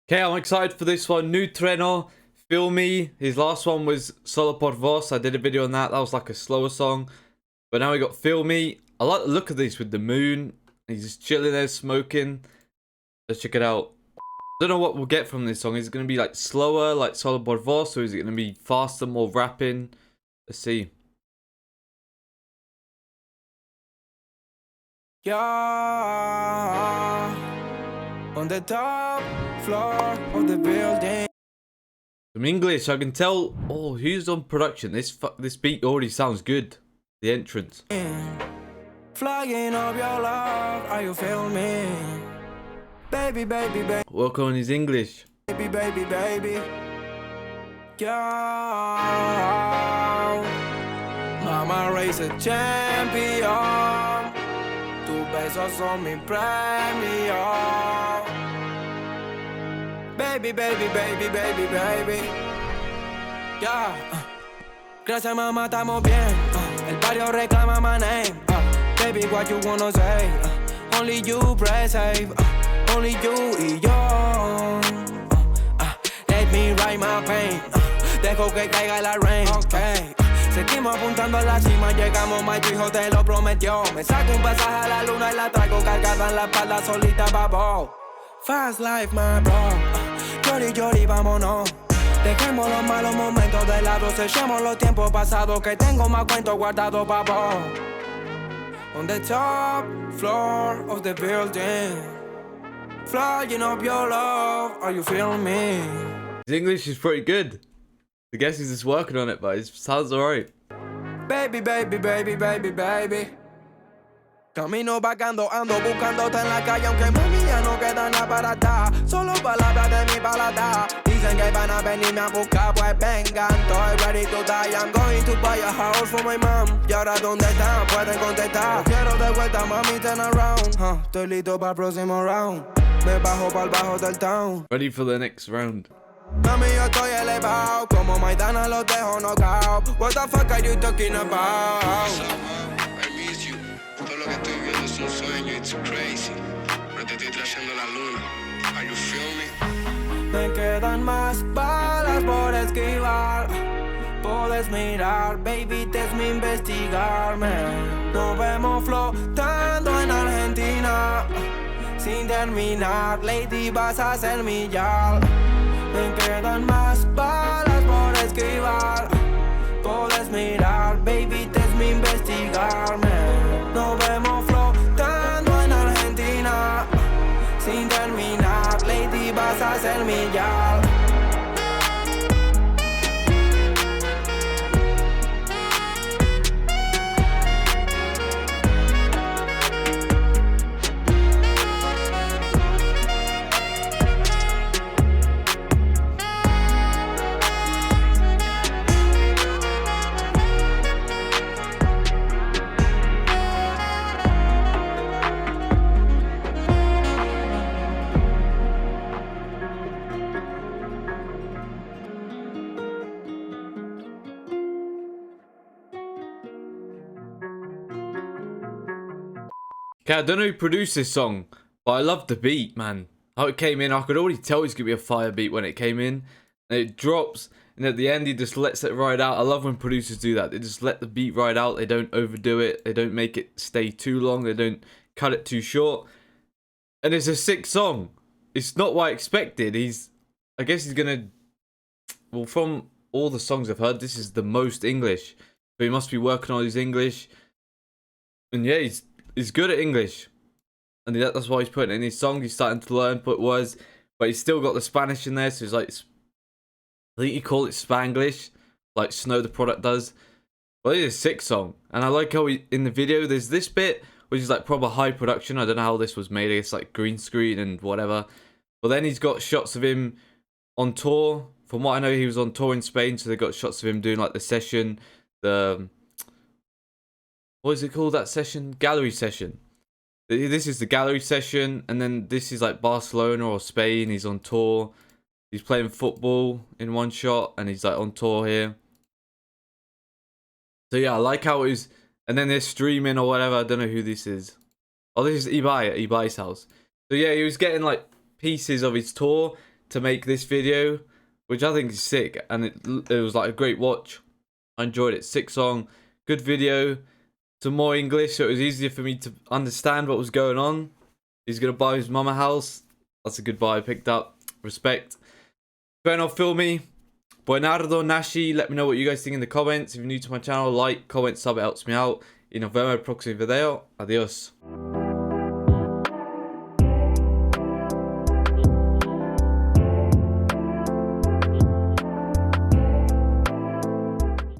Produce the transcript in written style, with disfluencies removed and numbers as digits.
Okay, I'm excited for this one. New Trueno, Feel Me. His last one was Solo por Vos. I did a video on that. That was like a slower song. But now we got Feel Me. I like the look of this with the moon. He's just chilling there, smoking. Let's check it out. I don't know what we'll get from this song. Is it going to be like slower, like Solo por Vos? Or is it going to be faster, more rapping? Let's see. Yeah, on the top floor of the building. Some English, I can tell. Oh, who's on production? This beat already sounds good. The entrance. Flying up your love, are you feel me? Baby, baby, baby. Work on his English. Baby, baby, baby. Yeah, Mama race a champion. Tus besos son mi premio. Baby, baby, baby, baby, baby. Yeah. Gracias, mamá, estamos bien. El barrio reclama my name. Baby, what you wanna say? Only you press save. Only you y yo. Let me write my pain. Dejo que caiga la rain. Okay. Seguimos apuntando a la cima, llegamos, my tu hijo te lo prometió. Me saco un pasaje a la luna y la traigo cargada en la espalda solita, babo. Fast life, my bro. Llori, llori, vámonos. Dejemos los malos momentos de lado, sellemos los tiempos pasados, que tengo más cuentos guardados, babo. On the top floor of the building, flying up your love, are you feeling me? His English is pretty good. I guess he's just working on it, but it sounds alright. Baby, baby, baby, baby, baby. Camino vagando, ando buscándote en la calle, aunque mami ya no queda nada para atrás. Solo palabras de mi paladar. Dicen que van a venirme a buscar, pues vengan. Estoy ready to die, I'm going to buy a house for my mom. Y ahora ¿dónde están? Pueden contestar. Quiero de vuelta, mami, turn around. Estoy listo para el próximo round. Me bajo para el bajo del town. Ready for the next round. Mami, yo estoy elevado, como Maidana los dejo knockout. What the fuck are you talking about? I miss you. Todo lo que estoy viendo es un sueño, it's crazy. Pero te estoy trayendo la luna. Are you feel me? Me quedan más balas por esquivar. Puedes mirar, baby, te es mi investigarme. Nos vemos flotando en Argentina. Sin terminar, lady, vas a ser mi yal. Me quedan más balas por esquivar. Puedes mirar, baby, te es mi investigarme. Nos vemos flotando en Argentina. Sin terminar, lady, vas a ser mi yal. Okay, I don't know who produced this song, but I love the beat, man. How it came in, I could already tell it's going to be a fire beat when it came in. And it drops, and at the end, he just lets it ride out. I love when producers do that. They just let the beat ride out. They don't overdo it. They don't make it stay too long. They don't cut it too short. And it's a sick song. It's not what I expected. I guess he's going to... Well, from all the songs I've heard, this is the most English. So he must be working on his English. And yeah, he's good at English, and that's why he's putting it in his song. He's starting to learn, put words, but he's still got the Spanish in there. So he's like, I think you call it Spanglish, like Snow the Product does. But it's a sick song, and I like how in the video there's this bit which is like proper high production. I don't know how this was made. It's like green screen and whatever. But then he's got shots of him on tour. From what I know, he was on tour in Spain, so they got shots of him doing like the session, what is it called, that session? Gallery session. This is the gallery session, and then this is like Barcelona or Spain. He's on tour. He's playing football in one shot, and he's like on tour here. So yeah, I like how it was. And then they're streaming or whatever. I don't know who this is. Oh, this is Ibai at Ibai's house. So yeah, he was getting like pieces of his tour. to make this video, which I think is sick, and it was like a great watch. I enjoyed it. Sick song, good video. Some more English, so it was easier for me to understand what was going on. He's gonna buy his mama house. That's a good buy I picked up. Respect. Trueno, feel me. Buenardo, Nashi, let me know what you guys think in the comments. If you're new to my channel, like, comment, sub, it helps me out. Y nos vemos en el próximo video. Adiós.